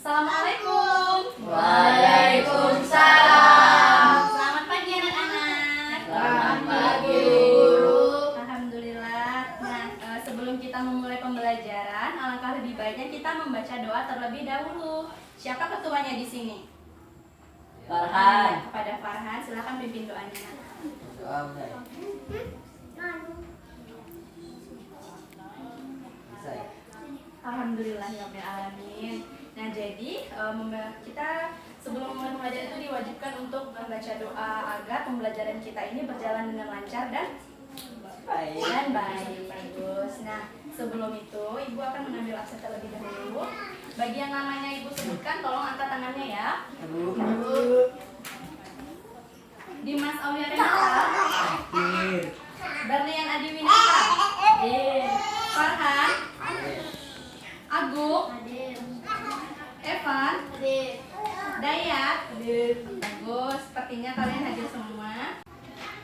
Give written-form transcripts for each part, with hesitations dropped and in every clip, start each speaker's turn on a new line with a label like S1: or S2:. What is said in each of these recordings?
S1: Assalamualaikum.
S2: Waalaikumsalam.
S1: Selamat pagi anak-anak.
S2: Selamat pagi, Guru.
S1: Alhamdulillah. Nah, sebelum kita memulai pembelajaran, alangkah lebih baiknya kita membaca doa terlebih dahulu. Siapa ketuanya di sini?
S2: Farhan.
S1: Kepada Farhan, silakan pimpin doanya.
S2: Doa mulai.
S1: Alhamdulillahirrahmanirrahim. Nah, jadi kita sebelum memulai pembelajaran itu diwajibkan untuk membaca doa agar pembelajaran kita ini berjalan dengan lancar dan baik. Bagus. Nah, sebelum itu Ibu akan mengambil absen terlebih dahulu. Bagi yang namanya Ibu sebutkan, tolong angkat tangannya ya. Dimas Auliarenta, Berlian Adiwinata, Farhan, Agung, Evan, Dayat. Bagus, sepertinya kalian hadir semua.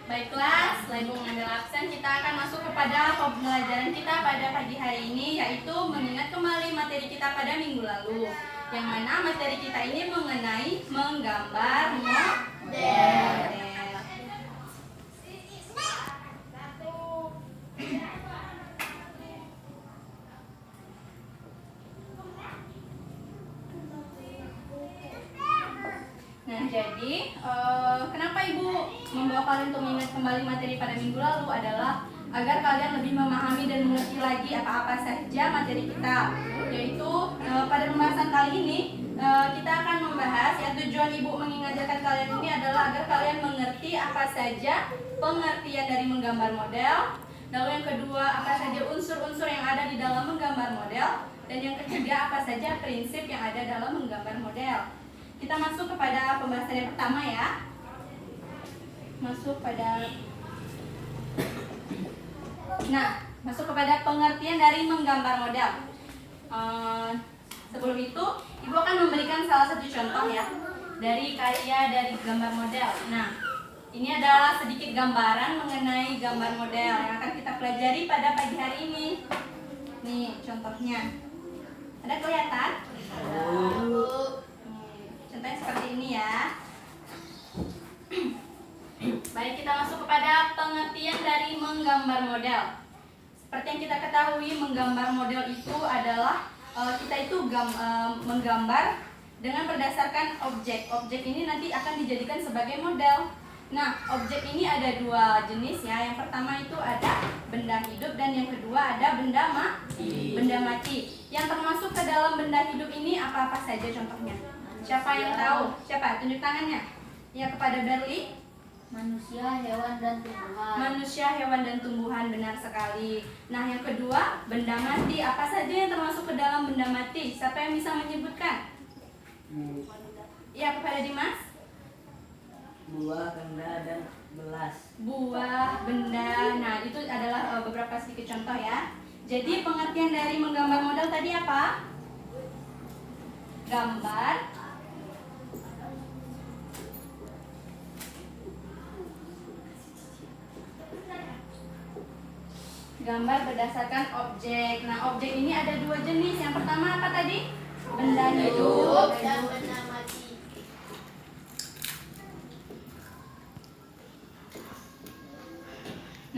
S1: Baiklah, setelah Ibu mengambil absen, kita akan masuk kepada pembelajaran kita pada pagi hari ini, yaitu mengingat kembali materi kita pada minggu lalu. Yang mana materi kita ini mengenai menggambar model. Nah, jadi kenapa Ibu membawa kalian untuk mengingat kembali materi pada minggu lalu adalah agar kalian lebih memahami dan mengerti lagi apa-apa saja materi kita. Yaitu pada pembahasan kali ini kita akan membahas, ya, tujuan Ibu mengingatkan kalian ini adalah agar kalian mengerti apa saja pengertian dari menggambar model. Lalu yang kedua, apa saja unsur-unsur yang ada di dalam menggambar model. Dan yang ketiga, apa saja prinsip yang ada dalam menggambar model. Kita masuk kepada pembahasan yang pertama, ya. Masuk kepada pengertian dari menggambar model. Sebelum itu, Ibu akan memberikan salah satu contoh, ya, dari karya dari gambar model. Nah, ini adalah sedikit gambaran mengenai gambar model yang akan kita pelajari pada pagi hari ini. Nih contohnya. Ada kelihatan? Contohnya seperti ini, ya. Baik, kita masuk kepada pengertian dari menggambar model. Seperti yang kita ketahui, menggambar model itu adalah kita itu menggambar dengan berdasarkan objek. Objek ini nanti akan dijadikan sebagai model. Nah, objek ini ada dua jenis, ya. Yang pertama itu ada benda hidup dan yang kedua ada benda mati. Yang termasuk ke dalam benda hidup ini apa-apa saja contohnya? Siapa yang tahu? Siapa? Tunjuk tangannya. Ya, kepada Berli.
S3: Manusia, hewan, dan tumbuhan.
S1: Manusia, hewan, dan tumbuhan, benar sekali. Nah, yang kedua, benda mati. Apa saja yang termasuk ke dalam benda mati? Siapa yang bisa menyebutkan? Ya, kepada Dimas.
S2: Buah, benda, dan belas.
S1: Buah, benda. Nah, itu adalah beberapa sedikit contoh, ya. Jadi pengertian dari menggambar model tadi apa? Gambar berdasarkan objek. Nah, objek ini ada dua jenis. Yang pertama apa tadi? Benda hidup
S3: Dan benda mati.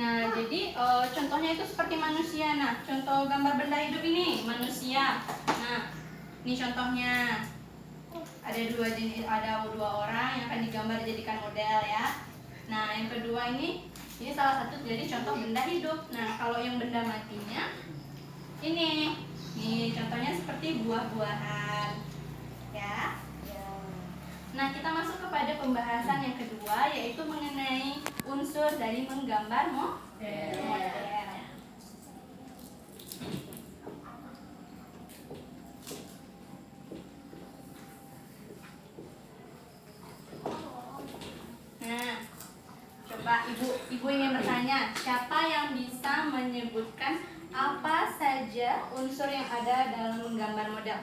S1: Nah, jadi contohnya itu seperti manusia. Nah, contoh gambar benda hidup ini manusia. Nah, ini contohnya. Ada dua orang yang akan digambar dijadikan model, ya. Nah, yang kedua ini salah satu jadi contoh benda hidup. Nah, kalau yang benda matinya ini contohnya seperti buah-buahan, ya. Nah, kita masuk kepada pembahasan yang kedua, yaitu mengenai unsur dari menggambar model. Nah, coba ibu ingin bertanya, siapa yang bisa menyebutkan apa saja unsur yang ada dalam menggambar model?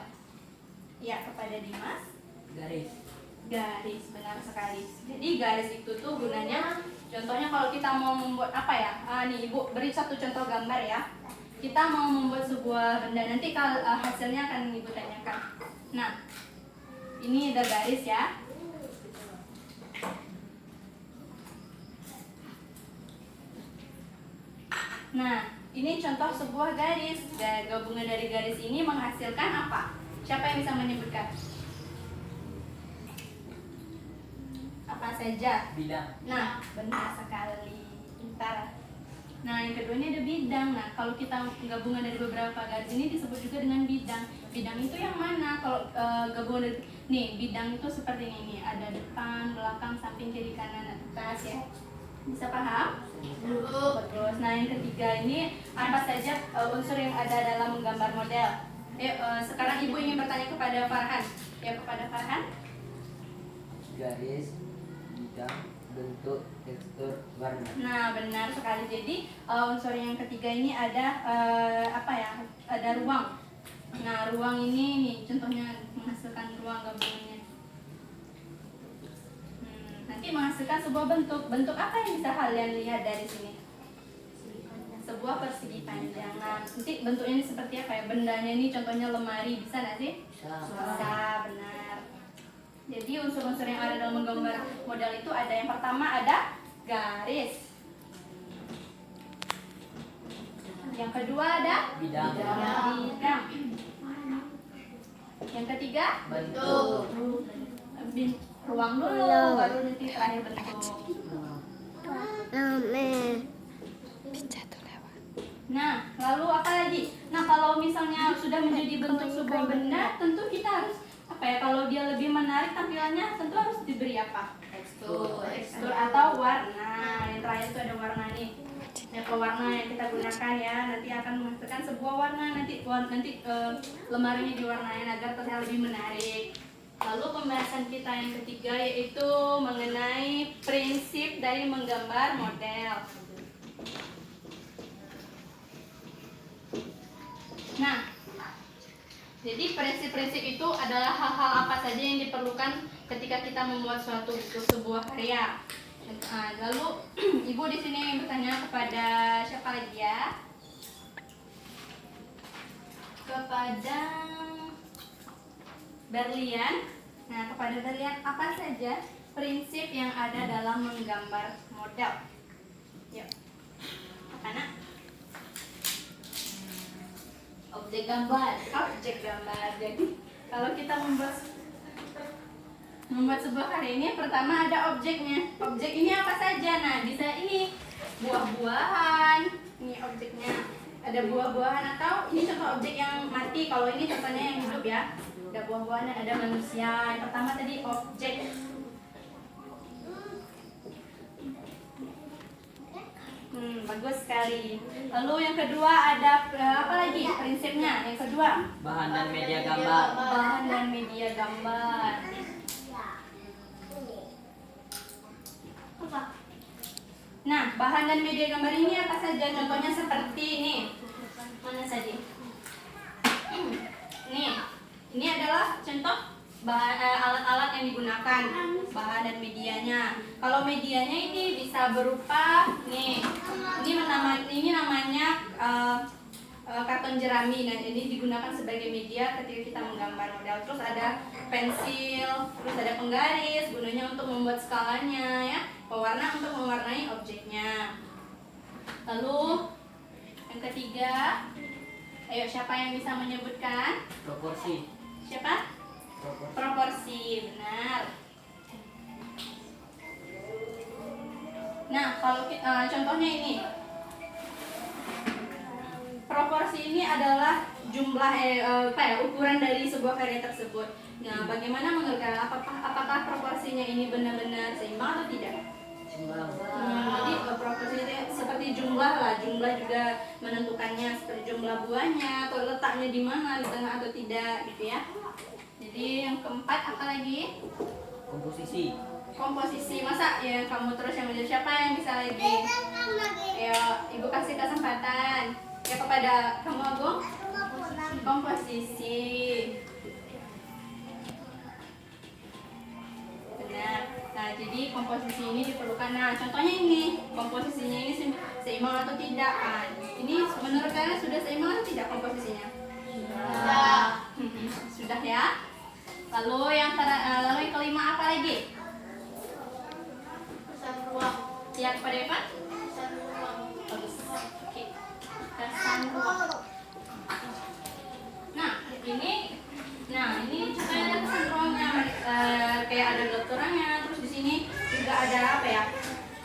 S1: Ya, kepada Dimas. Garis, benar sekali. Jadi garis itu tuh gunanya, contohnya kalau kita mau membuat apa, ya? Nih Ibu beri satu contoh gambar, ya. Kita mau membuat sebuah benda, nanti kalau hasilnya akan Ibu tanyakan. Nah, ini ada garis ya. Nah, ini contoh sebuah garis. Dan gabungan dari garis ini menghasilkan apa? Siapa yang bisa menyebutkan? Apa saja?
S2: Bidang.
S1: Nah, benar sekali. Pintar. Nah, yang kedua ini ada bidang. Nah, kalau kita gabungan dari beberapa garis ini disebut juga dengan bidang. Bidang itu yang mana? Kalau gabungan dari nih, bidang itu seperti ini nih. Ada depan, belakang, samping, kiri, kanan, atas ya. Bisa paham? Terus, nah yang ketiga ini apa saja unsur yang ada dalam menggambar model? Sekarang ibu ingin bertanya kepada Farhan. Ya, kepada Farhan.
S2: Garis, bidang, bentuk, tekstur, warna.
S1: Nah, benar sekali. Jadi unsur yang ketiga ini ada apa ya? Ada ruang. Nah, ruang ini nih contohnya menghasilkan ruang gabungannya. Nanti menghasilkan sebuah bentuk. Bentuk apa yang bisa kalian lihat dari sini? Sebuah persegi panjang. Nah, nanti bentuknya ini seperti apa ya? Bendanya ini contohnya lemari, bisa nggak sih? Bisa, benar. Jadi unsur-unsur yang ada dalam menggambar model itu ada yang pertama ada garis. Yang kedua ada
S2: Bidang.
S1: bidang. Yang ketiga
S2: Bentuk.
S1: ruang dulu, baru nanti terakhir bentuk. Nah, lalu apa lagi? Nah, kalau misalnya sudah menjadi bentuk sebuah benda, tentu kita harus apa ya? Kalau dia lebih menarik tampilannya, tentu harus diberi apa? Tekstur atau warna. Yang terakhir itu ada warna nih. Ya, pewarna yang kita gunakan ya, nanti akan menghasilkan sebuah warna. Nanti lemarinya diwarnain agar terlihat lebih menarik. Lalu pembahasan kita yang ketiga yaitu mengenai prinsip dari menggambar model. Nah, jadi prinsip-prinsip itu adalah hal-hal apa saja yang diperlukan ketika kita membuat suatu sebuah karya. Lalu ibu di sini bertanya kepada siapa lagi ya? Kepada Berlian. Nah, kepada Berlian, apa saja prinsip yang ada dalam menggambar model? Yuk, apa nak?
S3: Objek gambar.
S1: Objek gambar. Jadi kalau kita membuat sebuah karya ini, pertama ada objeknya. Objek ini apa saja? Nah, bisa ini buah-buahan. Ini objeknya. Ada buah-buahan atau ini contoh objek yang mati. Kalau ini contohnya yang hidup ya. Ada buah-buahan dan ada manusia. Yang pertama tadi objek. Bagus sekali. Lalu yang kedua ada apa lagi prinsipnya? Yang kedua
S2: Bahan dan media gambar.
S1: bahan dan media gambar. Nah, bahan dan media gambar ini apa saja? Contohnya seperti ini. Mana saja? Nih, ini adalah contoh alat-alat yang digunakan, bahan dan medianya. Kalau medianya ini bisa berupa nih, ini namanya karton jerami. Nah, ini digunakan sebagai media ketika kita menggambar model. Terus ada pensil, terus ada penggaris, gunanya untuk membuat skalanya ya, pewarna untuk mewarnai objeknya. Lalu yang ketiga, ayo siapa yang bisa menyebutkan?
S2: Proporsi.
S1: Siapa? Proporsi, benar. Nah, kalau contohnya ini, proporsi ini adalah jumlah ukuran dari sebuah karya tersebut. Nah, bagaimana menurut kalian? Apakah proporsinya ini benar-benar seimbang atau tidak?
S2: Seimbang.
S1: Jadi proporsi itu seperti jumlah lah, jumlah juga menentukannya seperti jumlah buahnya atau letaknya di mana, di tengah atau tidak, gitu ya. Jadi yang keempat apa lagi?
S2: Komposisi.
S1: Komposisi. Masa ya kamu terus yang menjadi, siapa yang bisa lagi? Ya, ibu kasih kesempatan. Ya kepada kamu Agung. Komposisi. Benar. Nah, jadi komposisi ini diperlukan. Nah, contohnya ini, komposisinya ini seimbang atau tidak? Nah, ini menurut kalian sudah seimbang atau tidak komposisinya?
S3: Sudah.
S1: Sudah ya. Lalu yang kelima apa lagi?
S3: Kesan ruang.
S1: Ya, kepada Evan?
S3: Kesan ruang.
S1: Bagus. Oke. Kesan ruang. Ini juga ada kesan ruangnya. Kayak ada dokternya. Terus di sini juga ada apa ya?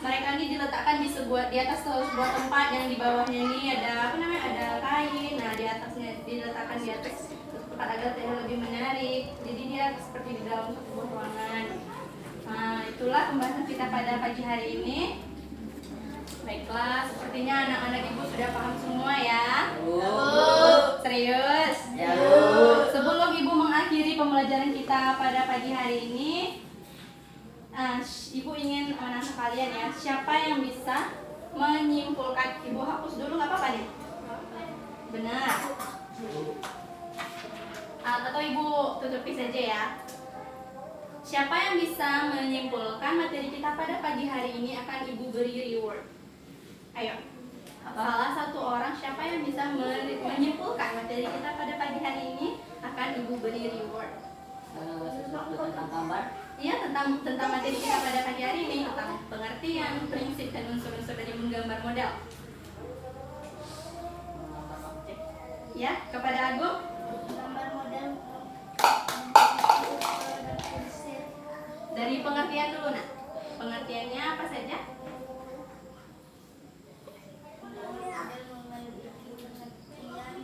S1: Mereka ini diletakkan di atas sebuah tempat yang di bawahnya ini ada apa namanya? Ada kain. Nah, di atasnya diletakkan di atas tempat agar terlihat lebih menarik. Jadi dia seperti di dalam sebuah ruangan. Nah, itulah pembahasan kita pada pagi hari ini. Baiklah, sepertinya anak-anak ibu sudah paham semua ya. Serius?
S2: Ya.
S1: Sebelum ibu mengakhiri pembelajaran kita pada pagi hari ini, ibu ingin menanya kalian ya, siapa yang bisa menyimpulkan? Ibu hapus dulu nggak apa-apa nih? Benar. Atau ibu tutupi saja ya. Siapa yang bisa menyimpulkan materi kita pada pagi hari ini akan ibu beri reward? Ayo. Salah satu orang siapa yang bisa menyimpulkan materi kita pada pagi hari ini akan ibu beri reward.
S2: Sesuatu tentang gambar.
S1: Iya, tentang materi kita pada pagi hari ini, tentang pengertian, prinsip dan unsur-unsur dari menggambar model. Ya, kepada Agung.
S3: Gambar model.
S1: Dari pengertian dulu, Nak. Pengertiannya apa saja?
S3: Model memiliki pengertian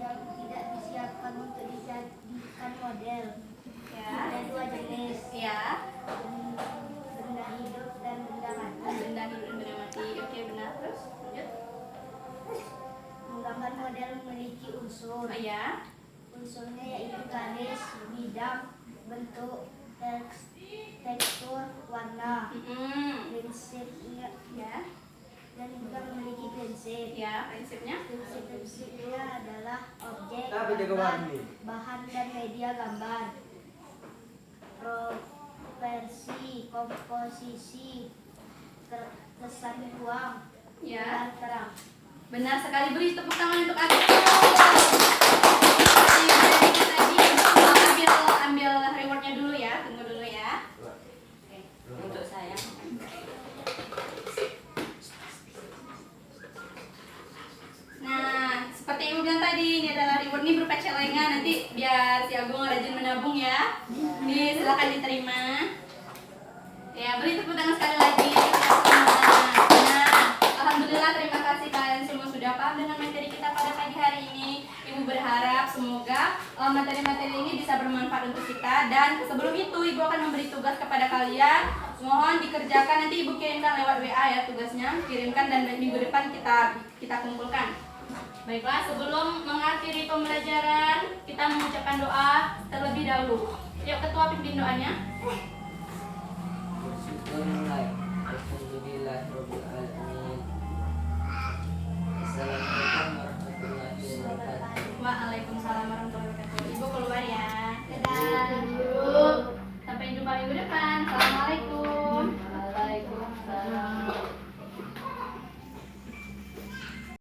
S3: yang tidak disiapkan untuk dijadikan model.
S1: Ya.
S3: Ada dua jenis,
S1: Ya.
S3: benda hidup dan benda mati.
S1: Benda hidup dan benda mati. Oke, benar. Terus lanjut.
S3: Menggambar model memiliki unsur.
S1: Oh, ya.
S3: Unsurnya yaitu garis, bidang, bentuk, tekstur, warna, prinsipnya,
S1: Ya.
S3: dan juga memiliki prinsip.
S1: Ya, prinsipnya.
S3: Prinsip-prinsipnya adalah objek,
S2: Tapi jaga
S3: gambar,
S2: warni.
S3: bahan dan media gambar, proporsi, komposisi, kesan ruang,
S1: Ya.
S3: dan terang.
S1: Benar sekali, beri tepuk tangan untuk aku. Tadi ambil rewardnya dulu ya, tunggu dulu ya. Oke.
S2: Untuk saya.
S1: Nah, seperti ibu bilang tadi, ini adalah reward nih berupa celengan. Nanti biar si Agung rajin menabung ya. Nih, silakan diterima. Ya, beri tepuk tangan sekali lagi. Nah, alhamdulillah, terima kasih kalian semua sudah paham dengan materi kita pada pagi hari ini. Ibu berharap semoga materi-materi ini bisa bermanfaat untuk kita. Dan sebelum itu, ibu akan memberi tugas kepada kalian. Mohon dikerjakan, nanti ibu kirimkan lewat WA ya tugasnya. Kirimkan dan minggu depan kita kumpulkan. Baiklah, sebelum mengakhiri pembelajaran, kita mengucapkan doa terlebih dahulu. Yuk, ketua pimpin doanya.